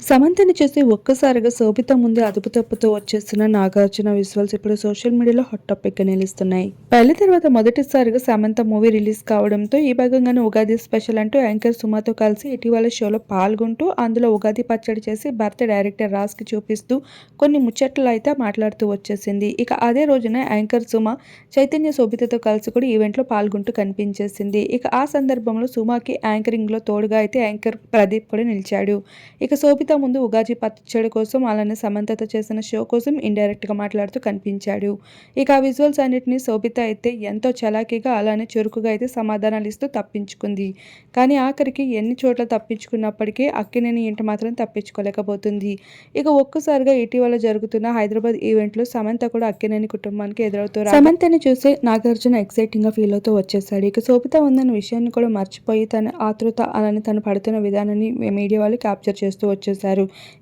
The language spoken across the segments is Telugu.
సమంతని చూసి ఒక్కసారిగా శోభిత ముందే అదుపు తప్పుతూ వచ్చేస్తున్న నాగార్జున విజువల్స్ ఇప్పుడు సోషల్ మీడియాలో హాట్ టాపిక్ గా నిలుస్తున్నాయి. పెళ్లి తర్వాత మొదటిసారిగా సమంత మూవీ రిలీజ్ కావడంతో ఈ భాగంగానే ఉగాది స్పెషల్ అంటూ యాంకర్ సుమతో కలిసి ఇటీవల షోలో పాల్గొంటూ అందులో ఉగాది పచ్చడి చేసి భర్త డైరెక్టర్ రాజ్ కి చూపిస్తూ కొన్ని ముచ్చట్లు అయితే మాట్లాడుతూ వచ్చేసింది. ఇక అదే రోజున యాంకర్ సుమ చైతన్య శోభితతో కలిసి కూడా ఈవెంట్ లో పాల్గొంటూ కనిపించేసింది. ఇక ఆ సందర్భంలో సుమకి యాంకరింగ్ లో తోడుగా అయితే యాంకర్ ప్రదీప్ కూడా నిలిచాడు. ఇక శోభిత ముందు ఉగాది పచ్చడి కోసం అలానే సమంతతో చేసిన షో కోసం ఇండైరెక్ట్ గా మాట్లాడుతూ కనిపించాడు. ఇక ఆ విజువల్స్ అన్నిటిని శోభిత అయితే ఎంతో చలాకీగా అలానే చురుకుగా అయితే సమాధానాలు ఇస్తూ తప్పించుకుంది. కానీ ఆఖరికి ఎన్ని చోట్ల తప్పించుకున్నప్పటికీ అక్కినేని ఇంట మాత్రం తప్పించుకోలేకపోతుంది. ఇక ఒక్కసారిగా ఇటీవల జరుగుతున్న హైదరాబాద్ ఈవెంట్ లో సమంత కూడా అక్కినేని కుటుంబానికి ఎదురవుతూ సమంతని చూసి నాగార్జున ఎక్సైటింగ్ గా ఫీల్ అవుతూ వచ్చేసాడు. ఇక శోభిత ఉందన్న విషయాన్ని కూడా మర్చిపోయి తన ఆతృత అలానే తను పడుతున్న విధానాన్ని మీడియా వాళ్ళు క్యాప్చర్ చేస్తూ వచ్చేసారు.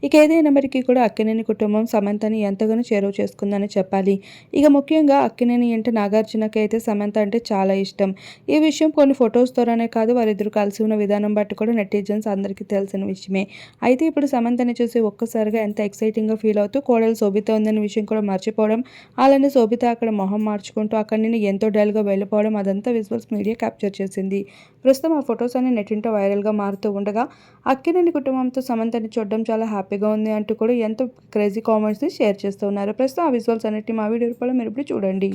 ఇక ఏదైనప్పటికీ కూడా అక్కినేని కుటుంబం సమంతని ఎంతగానో చేరువ చేసుకుందని చెప్పాలి. ఇక ముఖ్యంగా అక్కినేని ఇంట నాగార్జునకి అయితే సమంత అంటే చాలా ఇష్టం. ఈ విషయం కొన్ని ఫొటోస్ ద్వారానే కాదు వారిద్దరు కలిసి ఉన్న విధానం బట్టి కూడా నెటిజన్స్ అందరికీ తెలిసిన విషయమే. అయితే ఇప్పుడు సమంతని చూసి ఒక్కసారిగా ఎంత ఎక్సైటింగ్ గా ఫీల్ అవుతూ కోడలు శోభిత ఉందన్న విషయం కూడా మర్చిపోవడం, అలానే శోభిత అక్కడ మొహం మార్చుకుంటూ అక్కడి నుండి ఎంతో డల్ గా వెళ్ళిపోవడం అదంతా విజువల్స్ మీడియా క్యాప్చర్ చేసింది. ప్రస్తుతం ఆ ఫొటోస్ అన్ని నెట్టింట వైరల్ గా మారుతూ ఉండగా అక్కినేని కుటుంబంతో సమంతని చూడడం చాలా హ్యాపీగా ఉంది అంటూ కూడా ఎంతో క్రేజీ కామెంట్స్ని షేర్ చేస్తూ ఉన్నారు. ప్రస్తుతం ఆ విజువల్స్ అన్నిటిని మా వీడియో రూపంలో మీరు ఇప్పుడు చూడండి.